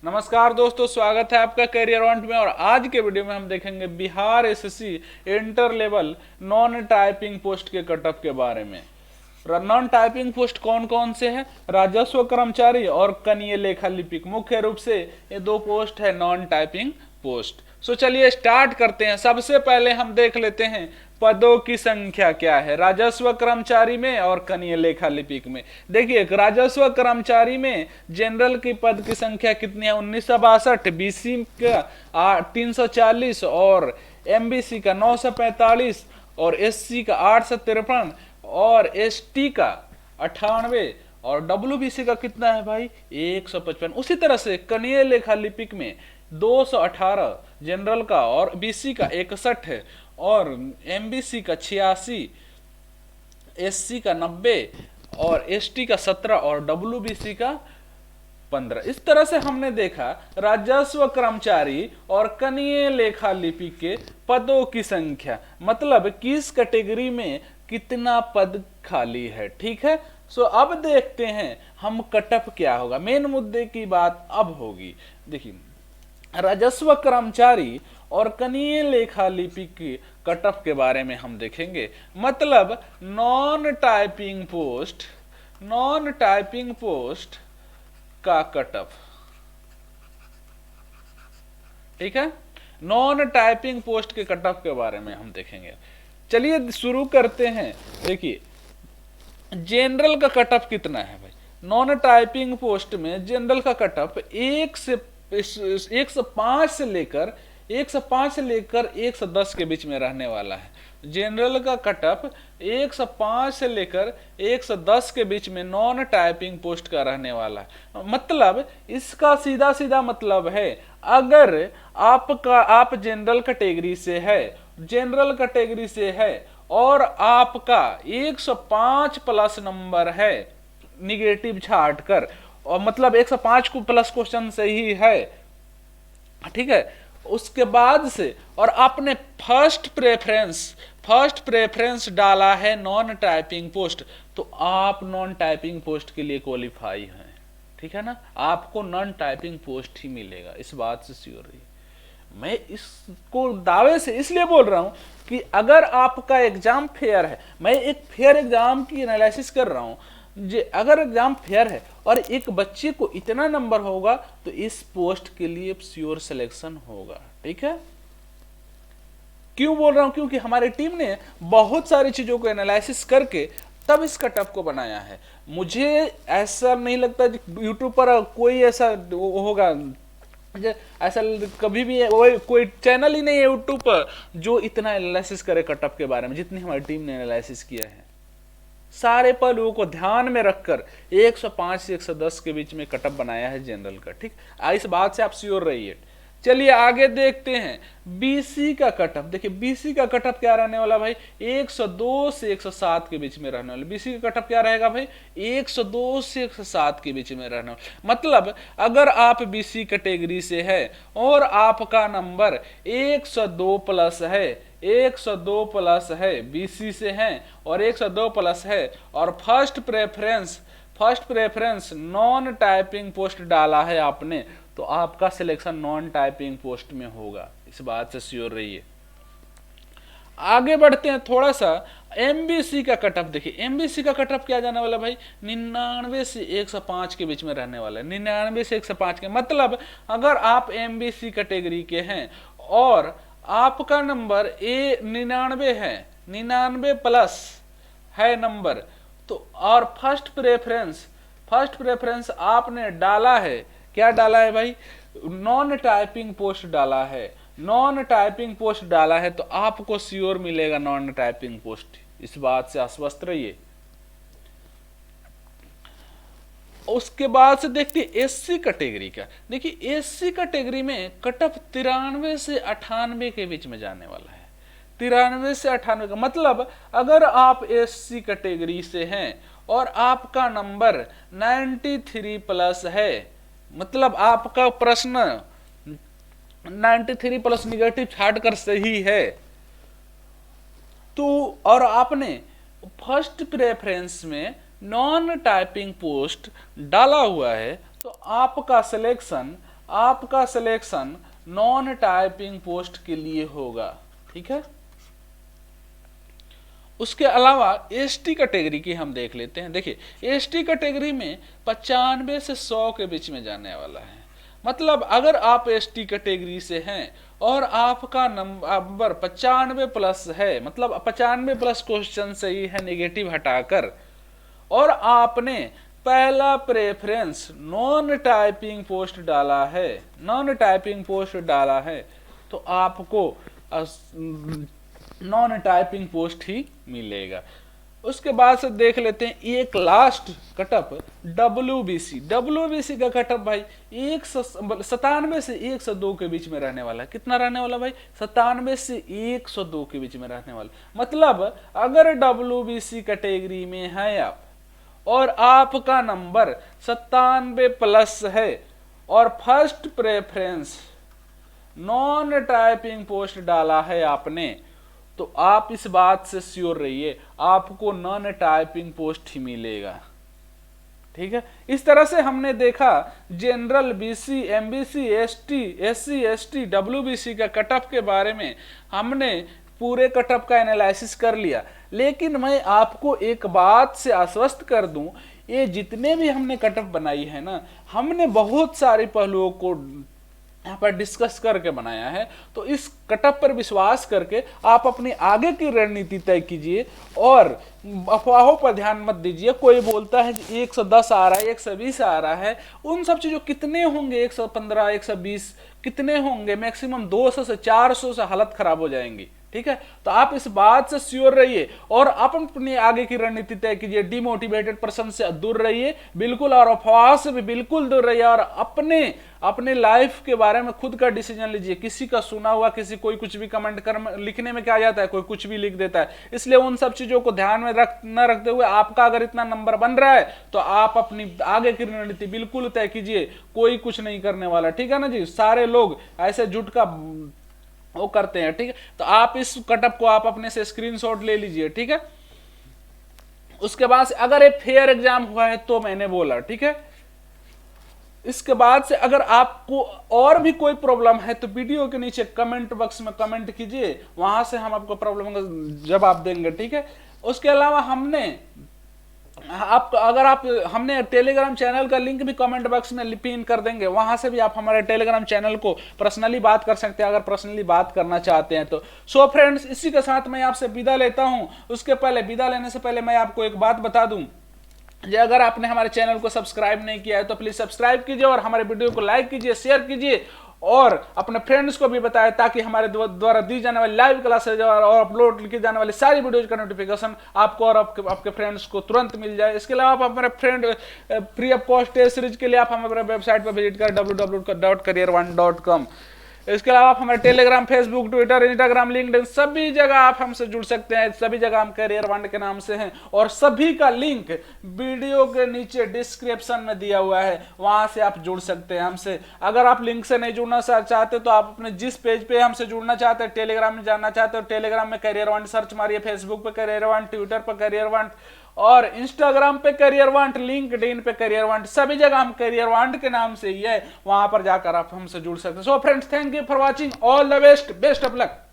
नमस्कार दोस्तों, स्वागत है आपका करियर वांट में। और आज के वीडियो में हम देखेंगे Bihar SSC inter level non typing post के कटअप के बारे में। नॉन टाइपिंग पोस्ट कौन कौन से हैं? राजस्व कर्मचारी और कनीय लेखा लिपिक। मुख्य रूप से ये दो पोस्ट है नॉन टाइपिंग पोस्ट। सो चलिए स्टार्ट करते हैं। सबसे पहले हम देख लेते हैं पदों की संख्या क्या है राजस्व कर्मचारी में और कनीय लेखा लिपिक में। देखिए, राजस्व कर्मचारी में जनरल की पद की संख्या कितनी है? 1962, बीसी का 340 और एमबीसी का 945 और एससी का 853 और एसटी का 98 और डब्ल्यूबीसी का कितना है भाई? 155। उसी तरह से कनीय लेखा लिपिक में 218 जनरल का और बीसी का 61 है और एमबीसी का 86, एससी का 90 और एसटी का 17 और डब्ल्यूबीसी का 15। इस तरह से हमने देखा राजस्व कर्मचारी और कनीय लेखा लिपिक के पदों की संख्या, मतलब किस कैटेगरी में कितना पद खाली है। ठीक है, सो अब देखते हैं हम कटअप क्या होगा। मेन मुद्दे की बात अब होगी। देखिए, राजस्व कर्मचारी और कनीय लेखा लिपिक की कटअप के बारे में हम देखेंगे। मतलब नॉन टाइपिंग पोस्ट का कटअप। ठीक है, नॉन टाइपिंग पोस्ट के कटअप के बारे में हम देखेंगे। चलिए शुरू करते हैं। देखिए, जनरल का कटअप कितना है भाई? नॉन टाइपिंग पोस्ट में जनरल का कटअप 105 से लेकर 110 के बीच में रहने वाला है। जनरल का कटअप 105 से लेकर 110 के बीच में नॉन टाइपिंग पोस्ट का रहने वाला है। मतलब इसका सीधा सीधा मतलब है, अगर आप जनरल कैटेगरी से है और आपका 105 प्लस नंबर है निगेटिव छाट कर, और मतलब 105 को प्लस क्वेश्चन से ही है, ठीक है, उसके बाद से और आपने फर्स्ट प्रेफरेंस डाला है नॉन टाइपिंग पोस्ट, तो आप नॉन टाइपिंग पोस्ट के लिए क्वालिफाई हैं। ठीक है ना, आपको नॉन टाइपिंग पोस्ट ही मिलेगा, इस बात से श्योर रहिए। मैं इसको दावे से इसलिए बोल रहा हूं कि अगर आपका एग्जाम फेयर है, मैं एक फेयर एग्जाम की एनालिसिस कर रहा हूं, अगर एग्जाम फेयर है और एक बच्चे को इतना नंबर होगा तो इस पोस्ट के लिए श्योर सिलेक्शन होगा। ठीक है, क्यों बोल रहा हूं? क्योंकि हमारी टीम ने बहुत सारी चीजों को एनालिसिस करके तब इस कटअप को बनाया है। मुझे ऐसा नहीं लगता यूट्यूब पर कोई ऐसा होगा, ऐसा कभी भी कोई चैनल ही नहीं है यूट्यूब पर जो इतना एनालिसिस करे कटअप के बारे में जितनी हमारी टीम ने एनालिसिस किया है। सारे पहलुओं को ध्यान में रखकर 105 से 110 के बीच में कटअप बनाया है जनरल का। ठीक, इस बात से आप श्योर रहिए। चलिए आगे देखते हैं बीसी का कटअप। देखिए, बीसी का कटअप क्या रहने वाला भाई? 102 से 107 के बीच में रहने वाला। बीसी का कटअप क्या रहेगा भाई? 102 से 107 के बीच में रहने वाला। मतलब अगर आप बीसी कैटेगरी से है और आपका नंबर 102 प्लस है, 102 प्लस है, बीसी से हैं और 102 प्लस है और first preference non typing post डाला है आपने, तो आपका सिलेक्शन नॉन टाइपिंग पोस्ट में होगा, इस बात से श्योर रहिए। आगे बढ़ते हैं थोड़ा सा एमबीसी का कटअप। देखिए, एमबीसी का कटअप क्या जाने वाला भाई? 99 से 105 के बीच में रहने वाला है। 99 से 105 के मतलब अगर आप एमबीसी कैटेगरी के हैं और आपका नंबर 99 है, 99 प्लस है नंबर, तो और फर्स्ट प्रेफरेंस आपने डाला है, क्या डाला है भाई? नॉन टाइपिंग पोस्ट डाला है। नॉन टाइपिंग पोस्ट डाला है तो आपको श्योर मिलेगा नॉन टाइपिंग पोस्ट, इस बात से आश्वस्त रहिए। उसके बाद से देखते हैं एससी कैटेगरी का। देखिए, एससी कैटेगरी में कटअप 93 से 98 के बीच में जाने वाला है। 93 से 98 का मतलब अगर आप एससी कैटेगरी से हैं और आपका नंबर 93 प्लस है, मतलब आपका प्रश्न 93 प्लस निगेटिव छाट कर सही है, तो और आपने फर्स्ट प्रेफरेंस में नॉन टाइपिंग पोस्ट डाला हुआ है, तो आपका सिलेक्शन आपका सिलेक्शन नॉन टाइपिंग पोस्ट के लिए होगा, ठीक है। उसके अलावा एसटी कैटेगरी की हम देख लेते हैं। देखिए एसटी कैटेगरी में 95 से 100 के बीच में जाने वाला है। मतलब अगर आप एसटी कैटेगरी से हैं और आपका नंबर 95 प्लस है, मतलब 95 प्लस क्वेश्चन सही है नेगेटिव हटाकर, और आपने पहला प्रेफरेंस नॉन टाइपिंग पोस्ट डाला है, नॉन टाइपिंग पोस्ट डाला है, तो आपको नॉन टाइपिंग पोस्ट ही मिलेगा। उसके बाद से देख लेते हैं एक लास्ट कटअप डब्ल्यूबीसी। डब्ल्यूबीसी का कटअप भाई 97 से 102 के बीच में रहने वाला है। कितना रहने वाला भाई? 97 से 102 के बीच में रहने वाला। मतलब अगर डब्ल्यूबीसी कैटेगरी में है आप और आपका नंबर 97 प्लस है और first preference non typing post डाला है आपने, तो आप इस बात से श्योर रहिए आपको नॉन टाइपिंग पोस्ट ही मिलेगा, ठीक है। इस तरह से हमने देखा general, BC, MBC, ST, SC, ST, WBC का कटअप के बारे में हमने पूरे कटअप का एनालिसिस कर लिया। लेकिन मैं आपको एक बात से आश्वस्त कर दूं, ये जितने भी हमने कटअप बनाई है ना, हमने बहुत सारे पहलुओं को यहाँ पर डिस्कस करके बनाया है। तो इस कटअप पर विश्वास करके आप अपनी आगे की रणनीति तय कीजिए और अफवाहों पर ध्यान मत दीजिए। कोई बोलता है 110 आ रहा है, 120 आ रहा है, उन सब चीजों कितने होंगे, 115, 120 कितने होंगे, मैक्सिमम 200 से 400 से हालत खराब हो जाएंगी, ठीक है। तो आप इस बात से श्योर रहिए और आप अपनी आगे की रणनीति तय कीजिए। डिमोटिवेटेड पर्सन से दूर रहिए बिल्कुल, और अफवाह से भी बिल्कुल दूर रहिए, और अपने लाइफ के बारे में खुद का डिसीजन लीजिए। किसी का सुना हुआ, किसी कोई कुछ भी कमेंट कर लिखने में क्या आ जाता है, कोई कुछ भी लिख देता है। इसलिए उन सब चीजों को ध्यान में न रखते हुए आपका अगर इतना नंबर बन रहा है तो आप अपनी आगे की रणनीति बिल्कुल तय कीजिए। कोई कुछ नहीं करने वाला, ठीक है ना जी। सारे लोग ऐसे जुट का वो करते हैं, ठीक है। तो आप इस कटअप को आप अपने से स्क्रीनशॉट ले लीजिए, ठीक है। उसके बाद से अगर एक फेयर एग्जाम हुआ है तो मैंने बोला, ठीक है। इसके बाद से अगर आपको और भी कोई प्रॉब्लम है तो वीडियो के नीचे कमेंट बॉक्स में कमेंट कीजिए, वहां से हम आपको प्रॉब्लम का जवाब देंगे, ठीक है। उसके अलावा हमने हमने टेलीग्राम चैनल का लिंक भी कमेंट बॉक्स में पिन कर देंगे, वहां से भी आप हमारे टेलीग्राम चैनल को पर्सनली बात कर सकते हैं अगर पर्सनली बात करना चाहते हैं तो। सो फ्रेंड्स, इसी के साथ मैं आपसे विदा लेता हूं। उसके पहले विदा लेने से पहले मैं आपको एक बात बता दूं, अगर आपने हमारे चैनल को सब्सक्राइब नहीं किया है तो प्लीज सब्सक्राइब कीजिए और हमारे वीडियो को लाइक कीजिए, शेयर कीजिए और अपने फ्रेंड्स को भी बताएं, ताकि हमारे द्वारा दी जाने वाली लाइव क्लासेज और अपलोड की जाने वाली सारी वीडियोज का नोटिफिकेशन आपको और आपके फ्रेंड्स को तुरंत मिल जाए। इसके अलावा आप हमारे friend free of cost test series के लिए आप हमारे वेबसाइट पर विजिट करें www.career1.com। इसके अलावा आप हमारे Telegram, Facebook, Twitter, Instagram, LinkedIn सभी जगह आप हमसे जुड़ सकते हैं। सभी जगह हम करियर वन के नाम से हैं और सभी का लिंक वीडियो के नीचे डिस्क्रिप्शन में दिया हुआ है, वहां से आप जुड़ सकते हैं हमसे। अगर आप लिंक से नहीं जुड़ना चाहते तो आप अपने जिस पेज पे हमसे जुड़ना चाहते हैं, टेलीग्राम में जाना चाहते हो, टेलीग्राम में करियर वन सर्च मारिए, फेसबुक पे करियर वन, ट्विटर पर करियर वन और इंस्टाग्राम पे करियर वांट, लिंक्डइन पे करियर वांट, सभी जगह हम करियर वांट के नाम से ही है, वहां पर जाकर आप हमसे जुड़ सकते हैं। So friends, thank you for watching, all the best, best of luck.